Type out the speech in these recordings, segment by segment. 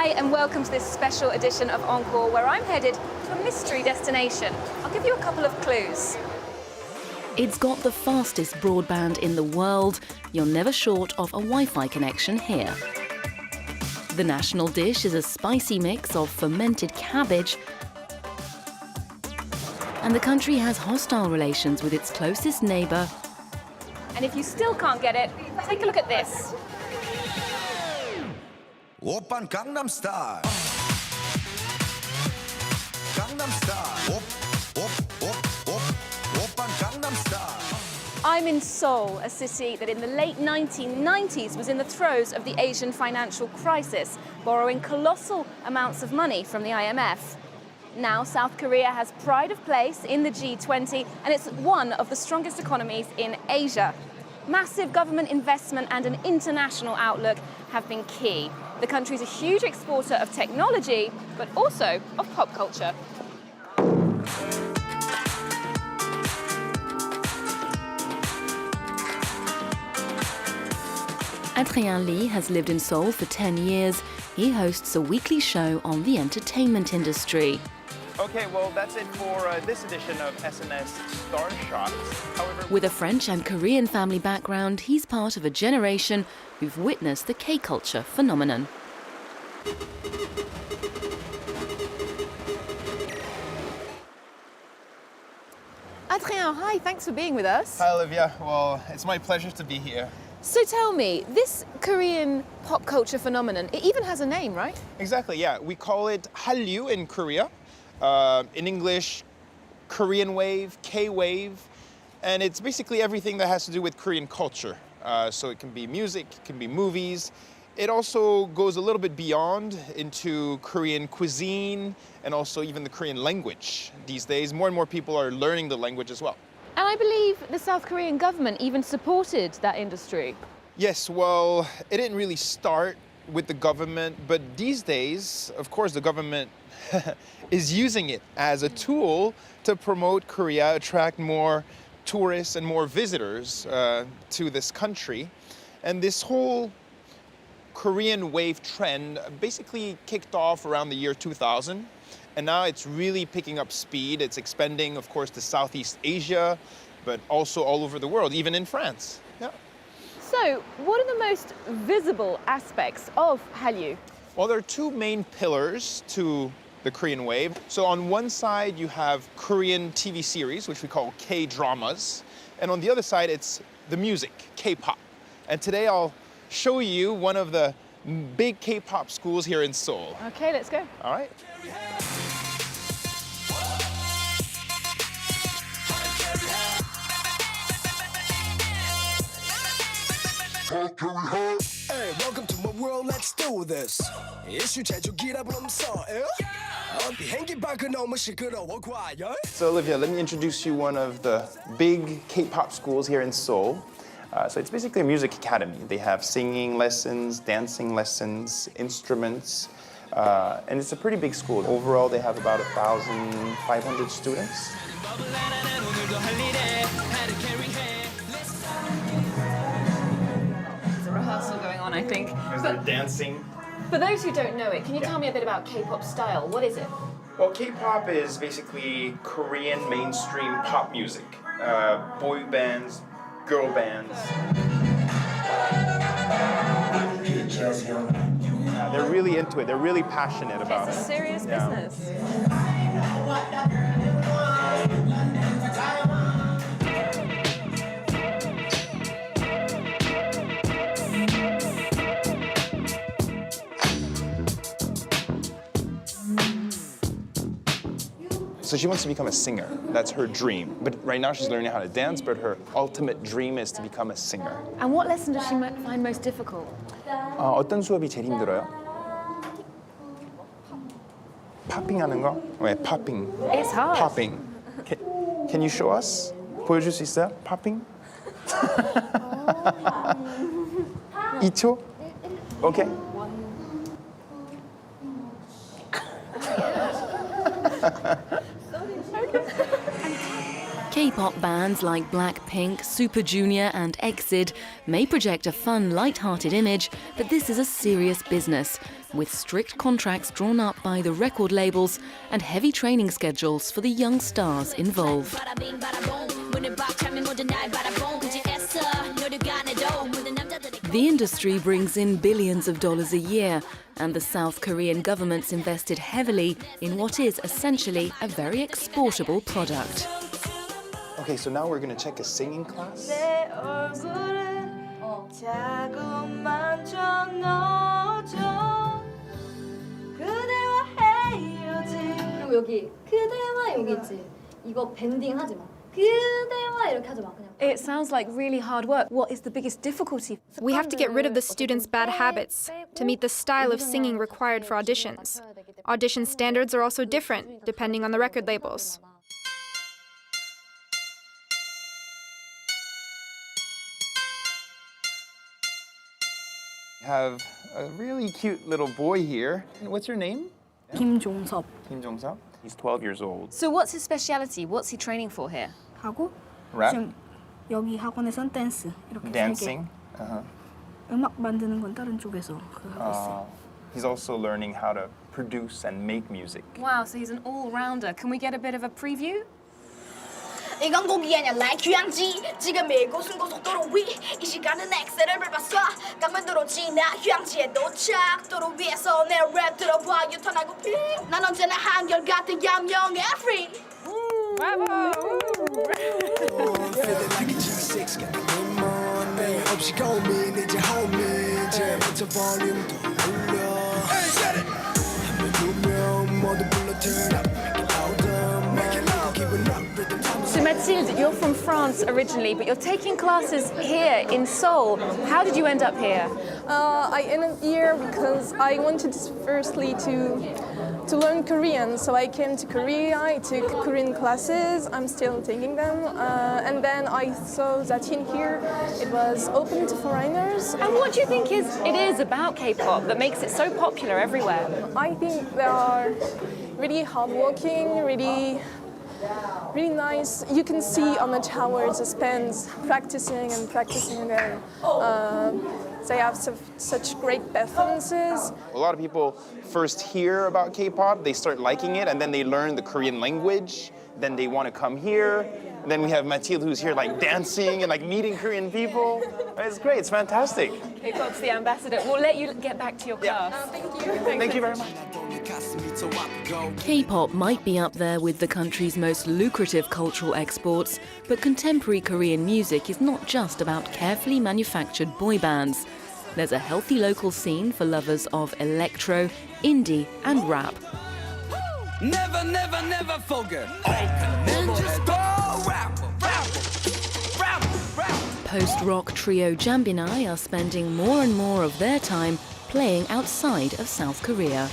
Hi and welcome to this special edition of Encore, where I'm headed to a mystery destination. I'll give you a couple of clues. It's got the fastest broadband in the world. You're never short of a Wi-Fi connection here. The national dish is a spicy mix of fermented cabbage, and the country has hostile relations with its closest neighbour. And if you still can't get it, take a look at this. Oppan Gangnam Style. Gangnam Style. Oppan Gangnam Style. I'm in Seoul, a city that in the late 1990s was in the throes of the Asian financial crisis, borrowing colossal amounts of money from the IMF. Now South Korea has pride of place in the G20, and it's one of the strongest economies in Asia. Massive government investment and an international outlook have been key. The country's a huge exporter of technology, but also of pop culture. ADRIEN Lee has lived in Seoul for 10 years. He hosts a weekly show on the entertainment industry. Okay, well, that's it for this edition of SNS Star Shots. However, With a French and Korean family background, he's part of a generation who've witnessed the K-culture phenomenon. Adrien, hi, thanks for being with us. Hi, Olivia. Well, it's my pleasure to be here. So tell me, this Korean pop culture phenomenon, it even has a name, right? Exactly, yeah. We call it Hallyu in Korea. In English, Korean wave, K-wave, and it's basically everything that has to do with Korean culture. So it can be music, it can be movies. It also goes a little bit beyond into Korean cuisine and also even the Korean language. These days, more and more people are learning the language as well. And I believe the South Korean government even supported that industry. Yes, well, it didn't really start with the government, but these days, of course, the government is using it as a tool to promote Korea, attract more tourists and more visitors to this country. And this whole Korean wave trend basically kicked off around the year 2000. And now it's really picking up speed. It's expanding, of course, to Southeast Asia, but also all over the world, even in France. Yeah. So, what are the most visible aspects of Hallyu? Well, there are two main pillars to the Korean wave. So on one side, you have Korean TV series, which we call K-dramas. And on the other side, it's the music, K-pop. And today I'll show you one of the big K-pop schools here in Seoul. Okay, let's go. All right. Hey, welcome to my world, let's do this. So Olivia, let me introduce you one of the big K-pop schools here in Seoul. So it's basically a music academy. They have singing lessons, dancing lessons, instruments, and it's a pretty big school. Overall, they have about 1,500 students. There's a rehearsal going on, I think. They're dancing. For those who don't know it, can you tell me a bit about K-pop style? What is it? Well, K-pop is basically Korean mainstream pop music. Boy bands, girl bands. They're really into it. They're really passionate about it. It's a serious business. So she wants to become a singer. That's her dream. But right now she's learning how to dance, but her ultimate dream is to become a singer. And what lesson does she find most difficult? 어떤 수업이 제일 힘들어요? 팝핑하는 거? 왜 팝핑? It's hard. 팝핑. Can you show us? 보여줄 수 있어요? 팝핑? 2초? Okay. K-pop bands like Blackpink, Super Junior and EXID may project a fun, light-hearted image, but this is a serious business. with strict contracts drawn up by the record labels and heavy training schedules for the young stars involved. The industry brings in billions of dollars a year, and the South Korean government's invested heavily in what is essentially a very exportable product. Okay, so now we're gonna check a singing class. 그리고 여기 그대와 여기 있지. 이거 밴딩 하지 마. 그대와 이렇게 하지 마. 그냥. It sounds like really hard work. What is the biggest difficulty? We have to get rid of the students' bad habits to meet the style of singing required for auditions. Audition standards are also different, depending on the record labels. We have a really cute little boy here. What's your name? 김종섭 Kim Jong-seo. He's 12 years old. So what's his speciality? What's he training for here? 하고 Rap? 지금 여기 학원에선 댄스 이렇게 Dancing? 세 개. 음악 만드는 건 다른 쪽에서 그거 하고 있어요. He's also learning how to produce and make music. Wow, so he's an all-rounder. Can we get a bit of a preview? 이건 곡이 아니야 like 휴양지 지금 이곳은 고속도로 위 이 시간은 엑셀을 밟았어 강변도로 지나 휴양지에 도착 도로 위에서 내 랩 들어봐 유턴하고 난 언제나 한결같은 얌영의 free Feeling like a G6 got the money 없이 고민 이제 homie 이제부터 볼륨 더 올려 한명 두 명 모두 불러 turn up make it louder make it loud keep it up rhythm time So Mathilde, you're from France originally, but you're taking classes here in Seoul. How did you end up here? I ended here because I wanted firstly to learn Korean. So I came to Korea, I took Korean classes, I'm still taking them. And then I saw that in here it was open to foreigners. And what do you think it is about K-pop that makes it so popular everywhere? I think they are really hardworking, really nice. You can see on the towers the fans practicing and practicing and they have such great performances. A lot of people first hear about K-pop, they start liking it, and then they learn the Korean language, then they want to come here. And then we have Mathilde who's here like dancing and like meeting Korean people. It's great, it's fantastic. K-pop's the ambassador. We'll let you get back to your class. Thank you very much. K-pop might be up there with the country's most lucrative cultural exports, but contemporary Korean music is not just about carefully manufactured boy bands. There's a healthy local scene for lovers of electro, indie and rap. Never, never, never forget. Post-rock trio Jambinai are spending more and more of their time playing outside of South Korea.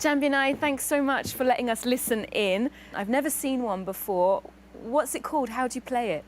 Jambinai, thanks so much for letting us listen in. I've never seen one before. What's it called? How do you play it?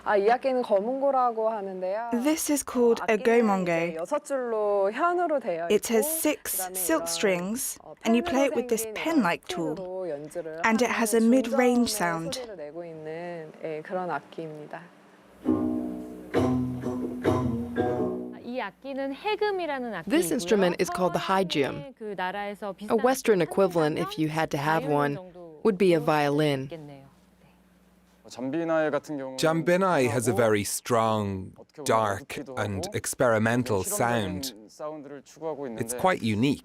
이 악기는 검은고라고 하는데요. This is called a gomongo. 6줄로 현으로 되어 It has 6 silk strings, and you play it with this pen-like tool. And it has a mid-range sound. 소리를 내고 있는 그런 악기입니다. This instrument is called the HYEJIN. A Western equivalent, if you had to have one, would be a violin. Jambinai has a very strong, dark and experimental sound. It's quite unique.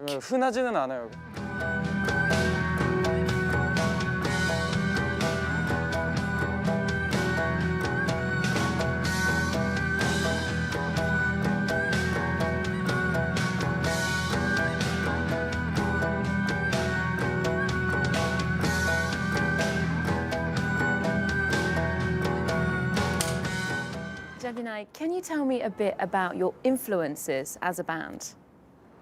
Jambinai, can you tell me a bit about your influences as a band?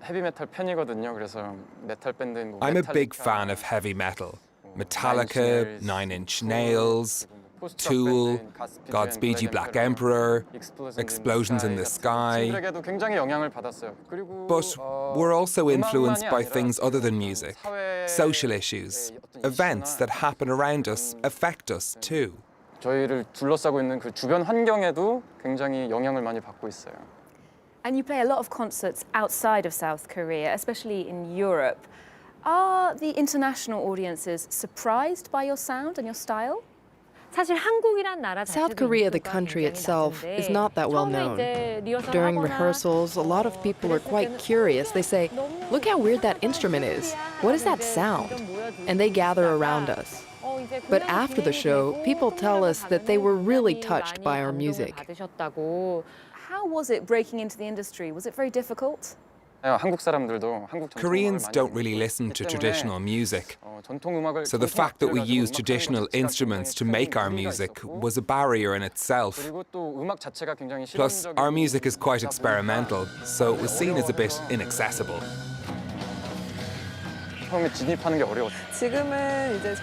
헤비메탈 팬이거든요. 그래서 메탈 밴드인 뭐 I'm a big fan of heavy metal. Metallica, Nine Inch Nails, Tool, Godspeed You Black Emperor, Explosions in the Sky. 친구들에게도 굉장히 영향을 받았어요. 그리고 But we're also influenced by things other than music. Social issues, events that happen around us affect us too. 저희를 둘러싸고 있는 그 주변 환경에도 굉장히 영향을 많이 받고 있어요. And you play a lot of concerts outside of South Korea, especially in Europe. Are the international audiences surprised by your sound and your style? South Korea, the country itself, is not that well known. During rehearsals, a lot of people are quite curious. They say, "Look how weird that instrument is. What is that sound?" And they gather around us. But after the show, people tell us that they were really touched by our music. How was it breaking into the industry? Was it very difficult? 한국 사람들도 한국 Koreans don't really listen to traditional music. So the fact that we use traditional instruments to make our music was a barrier in itself. Plus, our music is quite experimental, so it was seen as a bit inaccessible.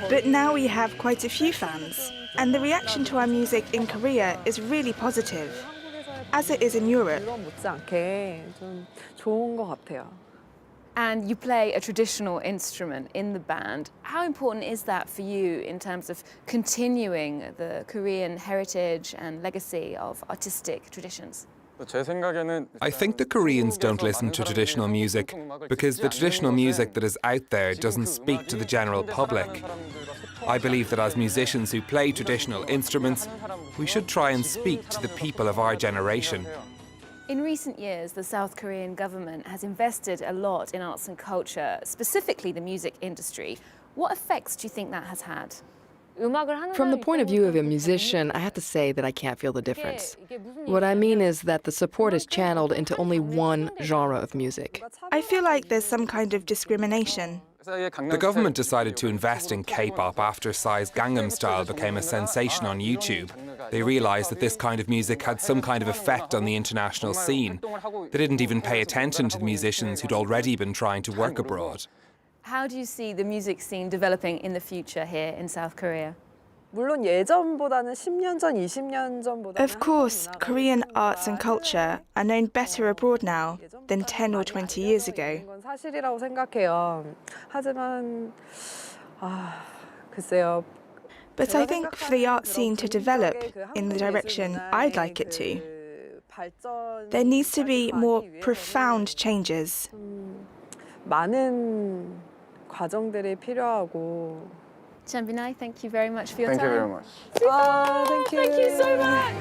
But now we have quite a few fans, and the reaction to our music in Korea is really positive, as it is in Europe. And you play a traditional instrument in the band. How important is that for you in terms of continuing the Korean heritage and legacy of artistic traditions? I think the Koreans don't listen to traditional music because the traditional music that is out there doesn't speak to the general public. I believe that as musicians who play traditional instruments, we should try and speak to the people of our generation. In recent years, the South Korean government has invested a lot in arts and culture, specifically the music industry. What effects do you think that has had? From the point of view of a musician, I have to say that I can't feel the difference. What I mean is that the support is channeled into only one genre of music. I feel like there's some kind of discrimination. The government decided to invest in K-pop after Psy's Gangnam Style became a sensation on YouTube. They realised that this kind of music had some kind of effect on the international scene. They didn't even pay attention to the musicians who'd already been trying to work abroad. How do you see the music scene developing in the future here in South Korea? Of course, Korean arts and culture are known better abroad now than 10 or 20 years ago. But I think for the art scene to develop in the direction I'd like it to, there needs to be more profound changes. Jambinai, thank you very much for your time. Thank you very much. Thank you so much.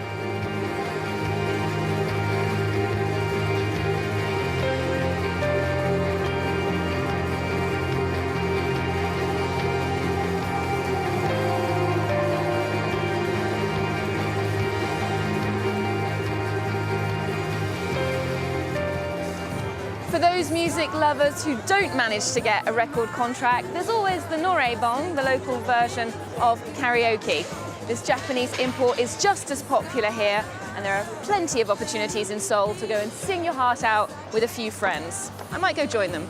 For those music lovers who don't manage to get a record contract, there's always the noraebon, the local version of karaoke. This Japanese import is just as popular here, and there are plenty of opportunities in Seoul to go and sing your heart out with a few friends. I might go join them.